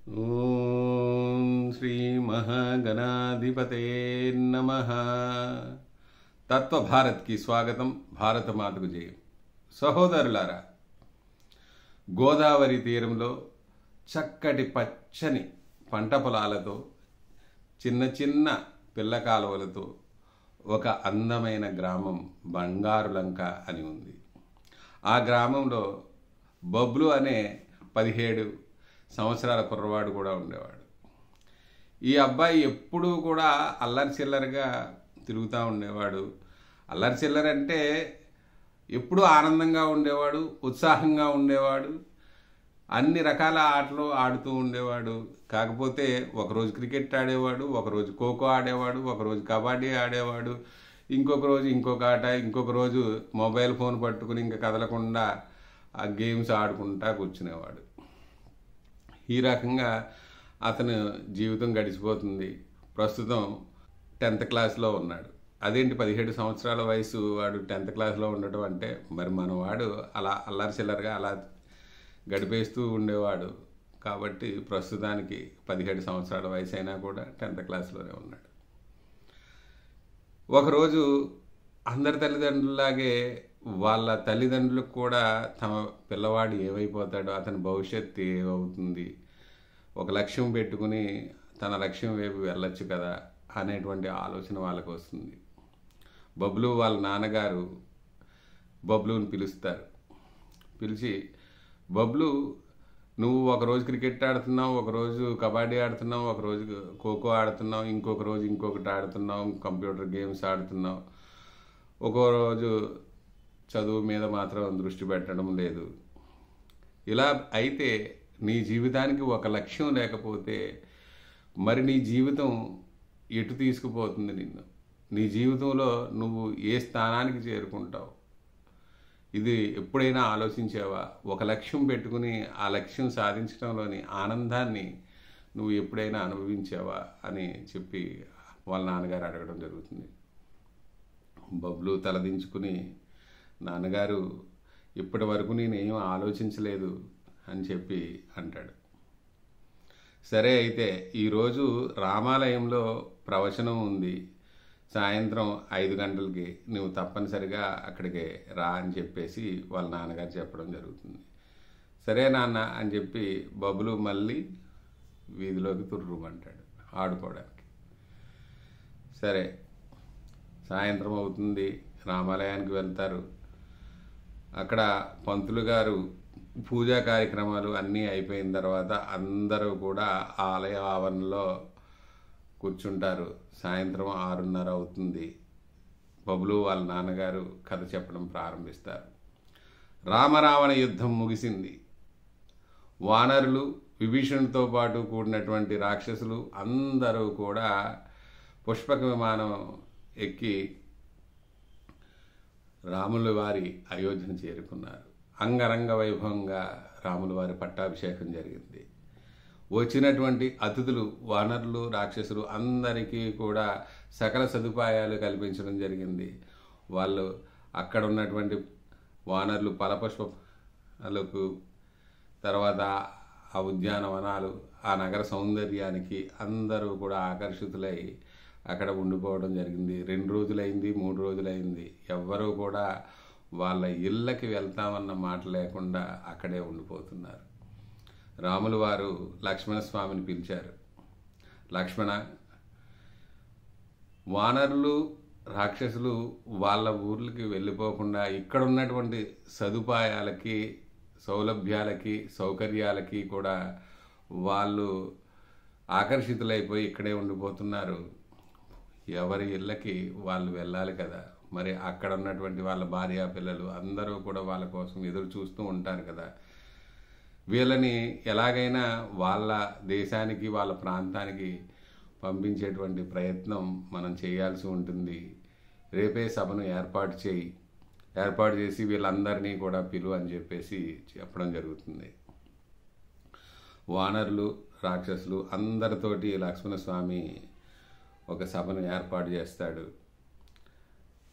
ఓం శ్రీ మహాగణాధిపతయే నమః. తత్వ భారత్కి స్వాగతం. భారత మాతకు జయం. సహోదరులారా, గోదావరి తీరంలో చక్కటి పచ్చని పంట పొలాలతో చిన్న చిన్న పిల్ల కాలువలతో ఒక అందమైన గ్రామం బంగారులంక అని ఉంది. ఆ గ్రామంలో బబ్లు అనే 17 సంవత్సరాల కుర్రవాడు కూడా ఉండేవాడు. ఈ అబ్బాయి ఎప్పుడూ కూడా అల్లరి చిల్లరగా తిరుగుతూ ఉండేవాడు. అల్లరి చిల్లర అంటే ఎప్పుడూ ఆనందంగా ఉండేవాడు, ఉత్సాహంగా ఉండేవాడు, అన్ని రకాల ఆటలు ఆడుతూ ఉండేవాడు. కాకపోతే ఒకరోజు క్రికెట్ ఆడేవాడు, ఒకరోజు ఖోఖో ఆడేవాడు, ఒకరోజు కబడ్డీ ఆడేవాడు, ఇంకొక రోజు ఇంకొక ఆట, ఇంకొక రోజు మొబైల్ ఫోన్ పట్టుకుని ఇంకా కదలకుండా ఆ గేమ్స్ ఆడుకుంటా కూర్చునేవాడు. ఈ రకంగా అతను జీవితం గడిచిపోతుంది. ప్రస్తుతం 10th క్లాస్లో ఉన్నాడు. అదేంటి 17 సంవత్సరాల వయసు వాడు 10th క్లాస్లో ఉండటం అంటే, మరి మనవాడు అలా అల్లరి చిల్లరగా అలా గడిపేస్తూ ఉండేవాడు. కాబట్టి ప్రస్తుతానికి 17 సంవత్సరాల వయసు అయినా కూడా 10th క్లాస్లోనే ఉన్నాడు. ఒకరోజు అందరి తల్లిదండ్రులాగే వాళ్ళ తల్లిదండ్రులకు కూడా తమ పిల్లవాడు ఏమైపోతాడో, అతని భవిష్యత్తు ఏమవుతుంది, ఒక లక్ష్యం పెట్టుకుని తన లక్ష్యం వైపు వెళ్ళొచ్చు కదా అనేటువంటి ఆలోచన వాళ్ళకు వస్తుంది. బబ్లు వాళ్ళ నాన్నగారు బబ్లుని పిలుస్తారు. పిలిచి, బబ్లు, నువ్వు ఒకరోజు క్రికెట్ ఆడుతున్నావు, ఒకరోజు కబడ్డీ ఆడుతున్నావు, ఒకరోజు ఖోఖో ఆడుతున్నావు, ఇంకొక రోజు ఇంకొకటి ఆడుతున్నావు, కంప్యూటర్ గేమ్స్ ఆడుతున్నావు, ఒక్కో రోజు చదువు మీద మాత్రం దృష్టి పెట్టడం లేదు. ఇలా అయితే నీ జీవితానికి ఒక లక్ష్యం లేకపోతే మరి నీ జీవితం ఎటు తీసుకుపోతుంది నిన్ను? నీ జీవితంలో నువ్వు ఏ స్థానానికి చేరుకుంటావు? ఇది ఎప్పుడైనా ఆలోచించావా? ఒక లక్ష్యం పెట్టుకుని ఆ లక్ష్యం సాధించడంలోని ఆనందాన్ని నువ్వు ఎప్పుడైనా అనుభవించావా అని చెప్పి వాళ్ళ నాన్నగారు అడగడం జరుగుతుంది. బబ్లు తలదించుకుని, నాన్నగారు, ఇప్పటి వరకు నేనేం ఆలోచించలేదు అని చెప్పి అంటాడు. సరే, అయితే ఈరోజు రామాలయంలో ప్రవచనం ఉంది, సాయంత్రం 5 గంటలకి నువ్వు తప్పనిసరిగా అక్కడికి రా అని చెప్పేసి వాళ్ళ నాన్నగారు చెప్పడం జరుగుతుంది. సరే నాన్న అని చెప్పి బబ్లు మళ్ళీ వీధిలోకి తుర్రుమంటాడు ఆడుకోవడానికి. సరే, సాయంత్రం అవుతుంది, రామాలయానికి వెళ్తారు. అక్కడ పంతులు గారు పూజా కార్యక్రమాలు అన్నీ అయిపోయిన తర్వాత అందరూ కూడా ఆలయ ఆవరణలో కూర్చుంటారు. సాయంత్రం 6:30 అవుతుంది. బబ్లు వాళ్ళ నాన్నగారు కథ చెప్పడం ప్రారంభిస్తారు. రామరావణ యుద్ధం ముగిసింది. వానరులు, విభీషణుడితో పాటు కూడినటువంటి రాక్షసులు అందరూ కూడా పుష్పక విమానం ఎక్కి రాముల వారి అయోధ్యను చేరుకున్నారు. అంగరంగ వైభవంగా రాముల వారి పట్టాభిషేకం జరిగింది. వచ్చినటువంటి అతిథులు, వానరులు, రాక్షసులు అందరికీ కూడా సకల సదుపాయాలు కల్పించడం జరిగింది. వాళ్ళు అక్కడ ఉన్నటువంటి వానరులు ఫలపుష్పాలకు, తర్వాత ఆ ఉద్యానవనాలు, ఆ నగర సౌందర్యానికి అందరూ కూడా ఆకర్షితులై అక్కడ ఉండిపోవడం జరిగింది. 2 రోజులైంది, 3 రోజులైంది. ఎవ్వరూ కూడా వాళ్ళ ఇళ్ళకి వెళ్తామన్న మాట లేకుండా అక్కడే ఉండిపోతున్నారు. రాములు వారు లక్ష్మణస్వామిని పిలిచారు. లక్ష్మణ, వానరులు, రాక్షసులు వాళ్ళ ఊర్లకి వెళ్ళిపోకుండా ఇక్కడ ఉన్నటువంటి సదుపాయాలకి, సౌలభ్యాలకి, సౌకర్యాలకి కూడా వాళ్ళు ఆకర్షితులైపోయి ఇక్కడే ఉండిపోతున్నారు. ఎవరి ఇళ్ళకి వాళ్ళు వెళ్ళాలి కదా. మరి అక్కడ ఉన్నటువంటి వాళ్ళ భార్య పిల్లలు అందరూ కూడా వాళ్ళ కోసం ఎదురు చూస్తూ ఉంటారు కదా. వీళ్ళని ఎలాగైనా వాళ్ళ దేశానికి, వాళ్ళ ప్రాంతానికి పంపించేటువంటి ప్రయత్నం మనం చేయాల్సి ఉంటుంది. రేపే సభను ఏర్పాటు చేసి వీళ్ళందరినీ కూడా పిలువు అని చెప్పేసి చెప్పడం జరుగుతుంది. వానరులు, రాక్షసులు అందరితోటి లక్ష్మణస్వామి ఒక సభను ఏర్పాటు చేస్తాడు.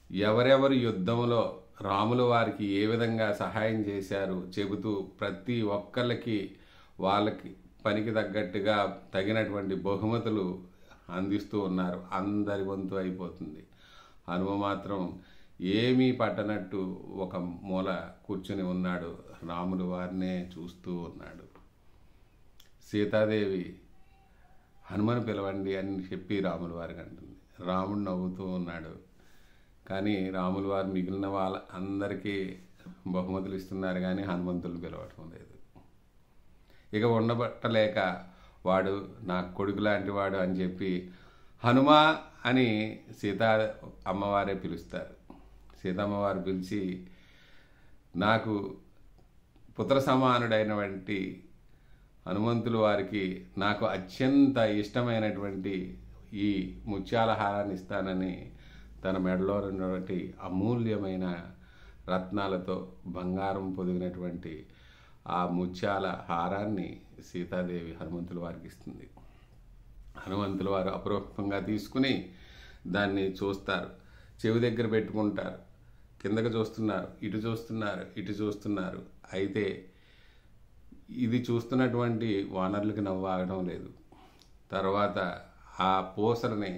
ఎవరెవరు యుద్ధంలో రాముల వారికి ఏ విధంగా సహాయం చేశారు చెబుతూ ప్రతి ఒక్కళ్ళకి వాళ్ళకి పనికి తగ్గట్టుగా తగినటువంటి బహుమతులు అందిస్తూ ఉన్నారు. అందరి వంతు అయిపోతుంది. హనుమ మాత్రం ఏమీ పట్టనట్టు ఒక మూల కూర్చుని ఉన్నాడు. రాములు వారినే చూస్తూ ఉన్నాడు. సీతాదేవి హనుమను పిలవండి అని చెప్పి రాముల వారికి అంటుంది. రాముడు నవ్వుతూ ఉన్నాడు. కానీ రాముల వారు మిగిలిన వాళ్ళ అందరికీ బహుమతులు ఇస్తున్నారు, కానీ హనుమంతులు పిలవటం లేదు. ఇక ఉండబట్టలేక వాడు నా కొడుకు లాంటి వాడు అని చెప్పి హనుమ అని సీతా అమ్మవారే పిలుస్తారు. సీతమ్మవారు పిలిచి, నాకు పుత్ర సమానుడైనటువంటి హనుమంతులు వారికి నాకు అత్యంత ఇష్టమైనటువంటి ఈ ముత్యాల హారాన్ని ఇస్తానని తన మెడలో ఉన్నటువంటి అమూల్యమైన రత్నాలతో బంగారం పొదిగినటువంటి ఆ ముత్యాల హారాన్ని సీతాదేవి హనుమంతుల వారికి ఇస్తుంది. హనుమంతుల వారు అపురూపంగా తీసుకుని దాన్ని చూస్తారు, చెవి దగ్గర పెట్టుకుంటారు, కిందకు చూస్తున్నారు, ఇటు చూస్తున్నారు. అయితే ఇది చూస్తున్నటువంటి వానరులకి నవ్వు ఆగడం లేదు. తర్వాత ఆ పూసలని,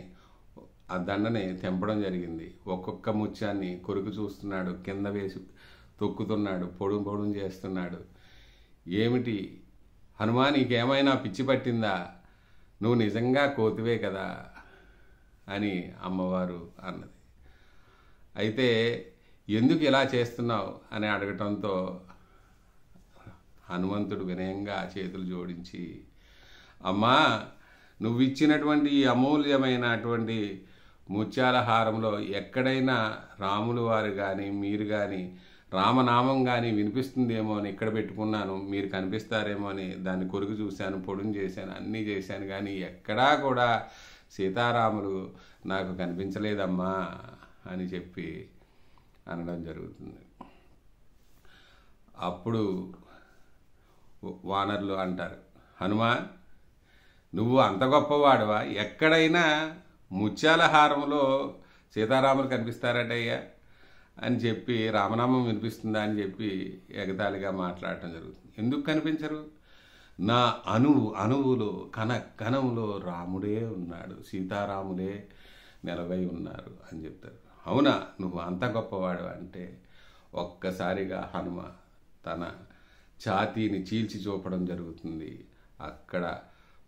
ఆ దండని తెంపడం జరిగింది. ఒక్కొక్క ముత్యాన్ని కొరికి చూస్తున్నాడు, కింద వేసి తొక్కుతున్నాడు, పొడుం చేస్తున్నాడు. ఏమిటి హనుమా, నీకేమైనా పిచ్చి పట్టిందా? నువ్వు నిజంగా కోతివే కదా అని అమ్మవారు అన్నది. అయితే ఎందుకు ఇలా చేస్తున్నావు అని అడగటంతో హనుమంతుడు వినయంగా చేతులు జోడించి, అమ్మా, నువ్వు ఇచ్చినటువంటి ఈ అమూల్యమైనటువంటి ముత్యాల హారంలో ఎక్కడైనా రాములు వారు కానీ మీరు కానీ రామనామం కానీ వినిపిస్తుందేమో అని ఇక్కడ పెట్టుకున్నాను, మీరు కనిపిస్తారేమో అని దాన్ని కొరికి చూశాను, పొడుం చేశాను, అన్నీ చేశాను, కానీ ఎక్కడా కూడా సీతారాములు నాకు కనిపించలేదమ్మా అని చెప్పి అనడం జరుగుతుంది. అప్పుడు వానరులు అంటారు, హనుమా, నువ్వు అంత గొప్పవాడువా? ఎక్కడైనా ముత్యాల హారంలో సీతారాములు కనిపిస్తారటయ్యా అని చెప్పి, రామనామం వినిపిస్తుందా అని చెప్పి ఎగతాళిగా మాట్లాడటం జరుగుతుంది. ఎందుకు కనిపించరు? నా అణువులో కణంలో రాముడే ఉన్నాడు, సీతారాములే నిలవై ఉన్నారు అని చెప్తారు. అవునా, నువ్వు అంత గొప్పవాడు అంటే ఒక్కసారిగా హనుమ తన ఛాతీని చీల్చి చూపడం జరుగుతుంది. అక్కడ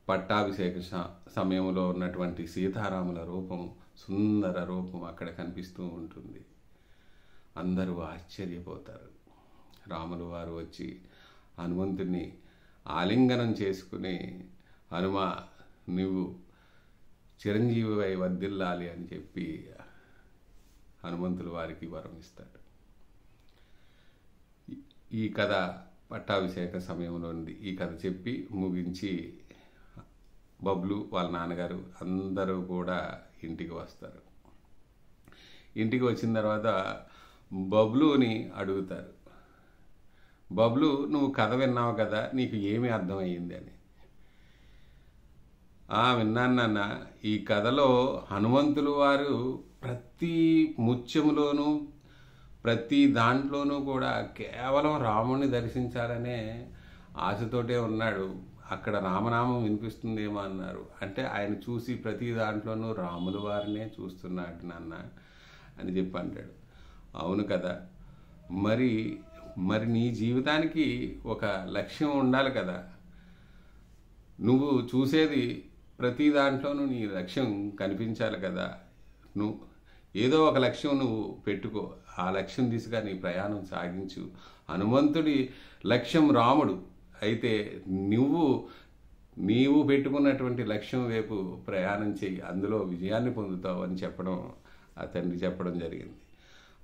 పట్టాభిషేక సమయంలో ఉన్నటువంటి సీతారాముల రూపం, సుందర రూపం అక్కడ కనిపిస్తూ ఉంటుంది. అందరూ ఆశ్చర్యపోతారు. రాములు వారు వచ్చి హనుమంతుడిని ఆలింగనం చేసుకుని, హనుమ, నువ్వు చిరంజీవివై వర్ధిల్లాలి అని చెప్పి హనుమంతుల వారికి వరం ఇస్తాడు. ఈ కథ పట్టాభిషేక సమయంలో ఉంది. ఈ కథ చెప్పి ముగించి బబ్లు వాళ్ళ నాన్నగారు అందరూ కూడా ఇంటికి వస్తారు. ఇంటికి వచ్చిన తర్వాత బబ్లుని అడుగుతారు, బబ్లు, నువ్వు కథ విన్నావు కదా, నీకు ఏమి అర్థమయ్యింది అని. విన్నాను నాన్న. ఈ కథలో హనుమంతులు వారు ప్రతి ముత్యములోనూ ప్రతి దాంట్లోనూ కూడా కేవలం రాముడిని దర్శించాలనే ఆశతోటే ఉన్నాడు. అక్కడ రామనామం వినిపిస్తుందేమో అన్నారు. అంటే ఆయన చూసి ప్రతి దాంట్లోనూ రాముల వారినే చూస్తున్నాడు నాన్న అని చెప్పి అంటాడు. అవును కదా, మరి నీ జీవితానికి ఒక లక్ష్యం ఉండాలి కదా. నువ్వు చూసేది ప్రతి దాంట్లోనూ నీ లక్ష్యం కనిపించాలి కదా. నువ్వు ఏదో ఒక లక్ష్యం నువ్వు పెట్టుకో, ఆ లక్ష్యం దిశగా నీ ప్రయాణం సాగించు. హనుమంతుడి లక్ష్యం రాముడు అయితే నీవు పెట్టుకున్నటువంటి లక్ష్యం వైపు ప్రయాణం చెయ్యి, అందులో విజయాన్ని పొందుతావు అని చెప్పడం ఆ తండ్రి చెప్పడం జరిగింది.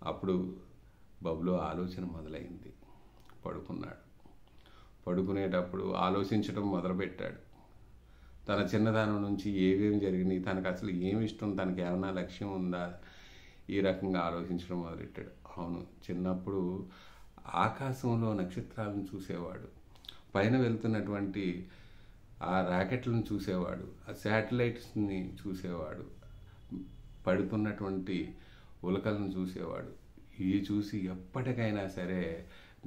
అప్పుడు బబ్లు ఆలోచన మొదలైంది. పడుకున్నాడు. పడుకునేటప్పుడు ఆలోచించడం మొదలుపెట్టాడు. తన చిన్నతనం నుంచి ఏమేమి జరిగినాయి, తనకు అసలు ఏమి ఇష్టం, తనకు ఏమైనా లక్ష్యం ఉందా, ఈ రకంగా ఆలోచించడం మొదలెట్టాడు. అవును, చిన్నప్పుడు ఆకాశంలో నక్షత్రాలను చూసేవాడు, పైన వెళ్తున్నటువంటి ఆ రాకెట్లను చూసేవాడు, ఆ శాటిలైట్స్ని చూసేవాడు, పడుతున్నటువంటి ఉలకలను చూసేవాడు. ఇవి చూసి ఎప్పటికైనా సరే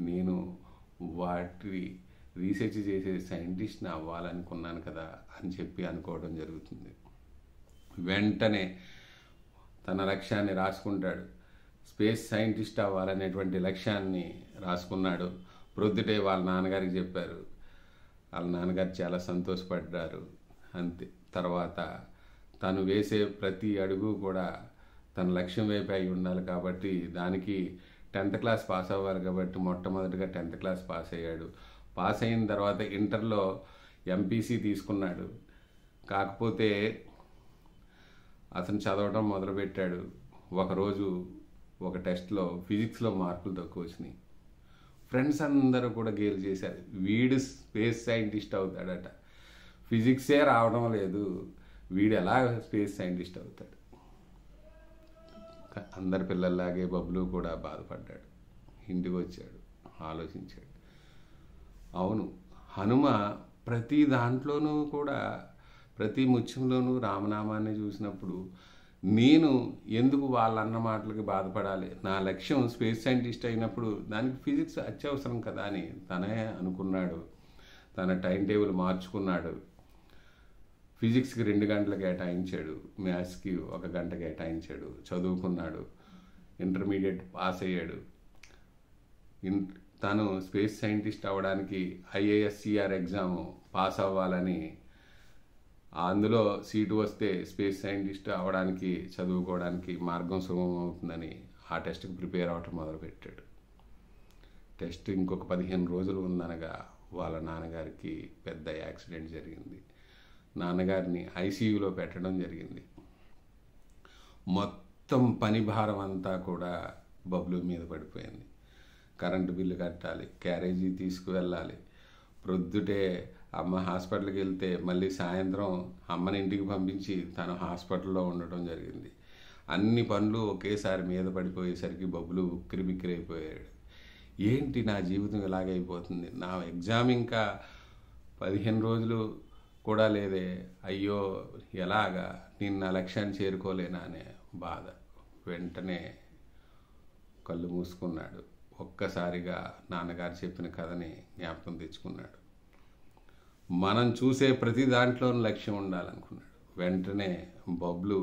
నేను వాటి రీసెర్చ్ చేసే సైంటిస్ట్ని అవ్వాలనుకున్నాను కదా అని చెప్పి అనుకోవడం జరుగుతుంది. వెంటనే తన లక్ష్యాన్ని రాసుకుంటాడు. స్పేస్ సైంటిస్ట్ అవ్వాలనేటువంటి లక్ష్యాన్ని రాసుకున్నాడు. ప్రొద్దుటే వాళ్ళ నాన్నగారికి చెప్పారు. వాళ్ళ నాన్నగారు చాలా సంతోషపడ్డారు. అంతే. తర్వాత తను వేసే ప్రతి అడుగు కూడా తన లక్ష్యం వైపు అయి ఉండాలి కాబట్టి దానికి 10th క్లాస్ పాస్ అవ్వాలి కాబట్టి మొట్టమొదటిగా 10th క్లాస్ పాస్ అయ్యాడు. పాస్ అయిన తర్వాత ఇంటర్లో ఎంపీసీ తీసుకున్నాడు. కాకపోతే అతను చదవడం మొదలుపెట్టాడు. ఒకరోజు ఒక టెస్ట్లో ఫిజిక్స్లో మార్కులు తక్కువ వచ్చినాయి. ఫ్రెండ్స్ అందరూ కూడా గేలు చేశారు, వీడు స్పేస్ సైంటిస్ట్ అవుతాడట, ఫిజిక్సే రావడం లేదు, వీడు ఎలా స్పేస్ సైంటిస్ట్ అవుతాడు. అందరి పిల్లల్లాగే బబ్లు కూడా బాధపడ్డాడు. ఇంటికి వచ్చాడు, ఆలోచించాడు. అవును, హనుమ ప్రతి దాంట్లోనూ కూడా ప్రతి ముత్యంలోనూ రామనామాన్ని చూసినప్పుడు నేను ఎందుకు వాళ్ళన్న మాటలకి బాధపడాలి, నా లక్ష్యం స్పేస్ సైంటిస్ట్ అయినప్పుడు దానికి ఫిజిక్స్ అత్యవసరం కదా అని తనే అనుకున్నాడు. తన టైం టేబుల్ మార్చుకున్నాడు. ఫిజిక్స్కి 2 గంటలు కేటాయించాడు, మ్యాథ్స్కి 1 గంట కేటాయించాడు, చదువుకున్నాడు, ఇంటర్మీడియట్ పాస్ అయ్యాడు. తను స్పేస్ సైంటిస్ట్ అవ్వడానికి IASCR ఎగ్జామ్ పాస్ అవ్వాలని, అందులో సీటు వస్తే స్పేస్ సైంటిస్ట్ అవ్వడానికి చదువుకోవడానికి మార్గం సుగమం అవుతుందని ఆ టెస్ట్కి ప్రిపేర్ అవ్వటం మొదలుపెట్టాడు. టెస్ట్ ఇంకొక 15 రోజులు ఉందనగా వాళ్ళ నాన్నగారికి పెద్ద యాక్సిడెంట్ జరిగింది. నాన్నగారిని ICUలో పెట్టడం జరిగింది. మొత్తం పని భారం అంతా కూడా బబ్లు మీద పడిపోయింది. కరెంటు బిల్లు కట్టాలి, క్యారేజీ తీసుకువెళ్ళాలి, ప్రొద్దుటే అమ్మ హాస్పిటల్కి వెళ్తే మళ్ళీ సాయంత్రం అమ్మని ఇంటికి పంపించి తను హాస్పిటల్లో ఉండటం జరిగింది. అన్ని పనులు ఒకేసారి మీద పడిపోయేసరికి బబ్లు ఉక్కిరి బిక్కిరి అయిపోయాడు. ఏంటి నా జీవితం ఇలాగైపోతుంది, నా ఎగ్జామ్ ఇంకా 15 రోజులు కూడా లేదే, అయ్యో ఎలాగా నేను నా లక్ష్యాన్ని చేరుకోలేనా అనే బాధ. వెంటనే కళ్ళు మూసుకున్నాడు. ఒక్కసారిగా నాన్నగారు చెప్పిన కథని జ్ఞాపకం తెచ్చుకున్నాడు. మనం చూసే ప్రతి దాంట్లోనూ లక్ష్యం ఉండాలనుకున్నాడు. వెంటనే బబ్లు,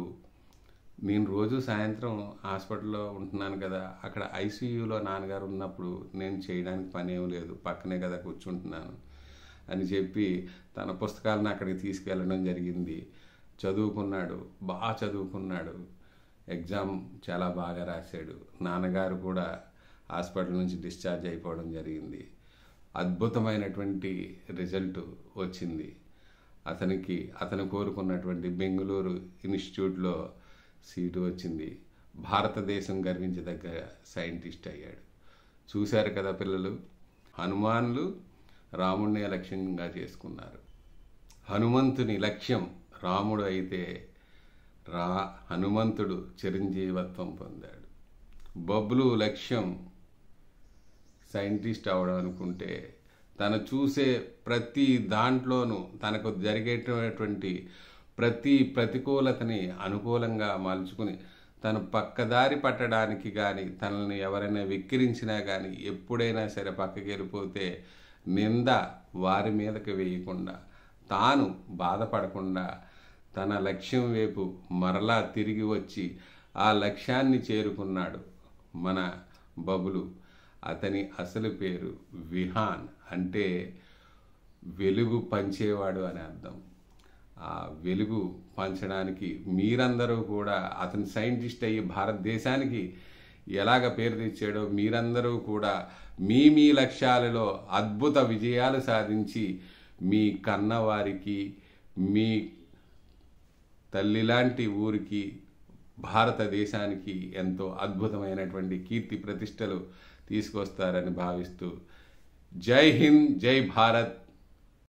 నేను రోజు సాయంత్రం హాస్పిటల్లో ఉంటున్నాను కదా, అక్కడ ICUలో నాన్నగారు ఉన్నప్పుడు నేను చేయడానికి పని ఏం లేదు, పక్కనే కదా కూర్చుంటున్నాను అని చెప్పి తన పుస్తకాలను అక్కడికి తీసుకెళ్ళడం జరిగింది. చదువుకున్నాడు, బాగా చదువుకున్నాడు. ఎగ్జామ్ చాలా బాగా రాశాడు. నాన్నగారు కూడా హాస్పిటల్ నుంచి డిశ్చార్జ్ అయిపోవడం జరిగింది. అద్భుతమైనటువంటి రిజల్ట్ వచ్చింది. అతను కోరుకున్నటువంటి బెంగళూరు ఇన్స్టిట్యూట్లో సీటు వచ్చింది. భారతదేశం గర్వించదగ్గ సైంటిస్ట్ అయ్యాడు. చూశారు కదా పిల్లలు, హనుమాన్లు రాముడిని లక్ష్యంగా చేసుకున్నారు. హనుమంతుని లక్ష్యం రాముడు అయితే హనుమంతుడు చిరంజీవత్వం పొందాడు. బబ్లు లక్ష్యం సైంటిస్ట్ అవడం అనుకుంటే తను చూసే ప్రతి దాంట్లోనూ తనకు జరిగేటటువంటి ప్రతి ప్రతికూలతని అనుకూలంగా మలుచుకుని తను పక్కదారి పట్టడానికి కానీ, తనని ఎవరైనా వెక్కిరించినా కానీ ఎప్పుడైనా సరే పక్కకి వెళ్ళిపోతే నింద వారి మీదకి వేయకుండా, తాను బాధపడకుండా తన లక్ష్యం వైపు మరలా తిరిగి వచ్చి ఆ లక్ష్యాన్ని చేరుకున్నాడు మన బబ్లు. అతని అసలు పేరు విహాన్, అంటే వెలుగు పంచేవాడు అని అర్థం. ఆ వెలుగు పంచడానికి మీరందరూ కూడా అతని సైంటిస్ట్ అయ్యి భారతదేశానికి ఎలాగ పేరు తెచ్చాడో మీరందరూ కూడా మీ లక్ష్యాలలో అద్భుత విజయాలు సాధించి మీ కన్నవారికి, మీ తల్లిలాంటి ఊరికి, భారతదేశానికి ఎంతో అద్భుతమైనటువంటి కీర్తి ప్రతిష్టలు తీసుకొస్తారని భావిస్తూ, జై హింద్, జై భారత్.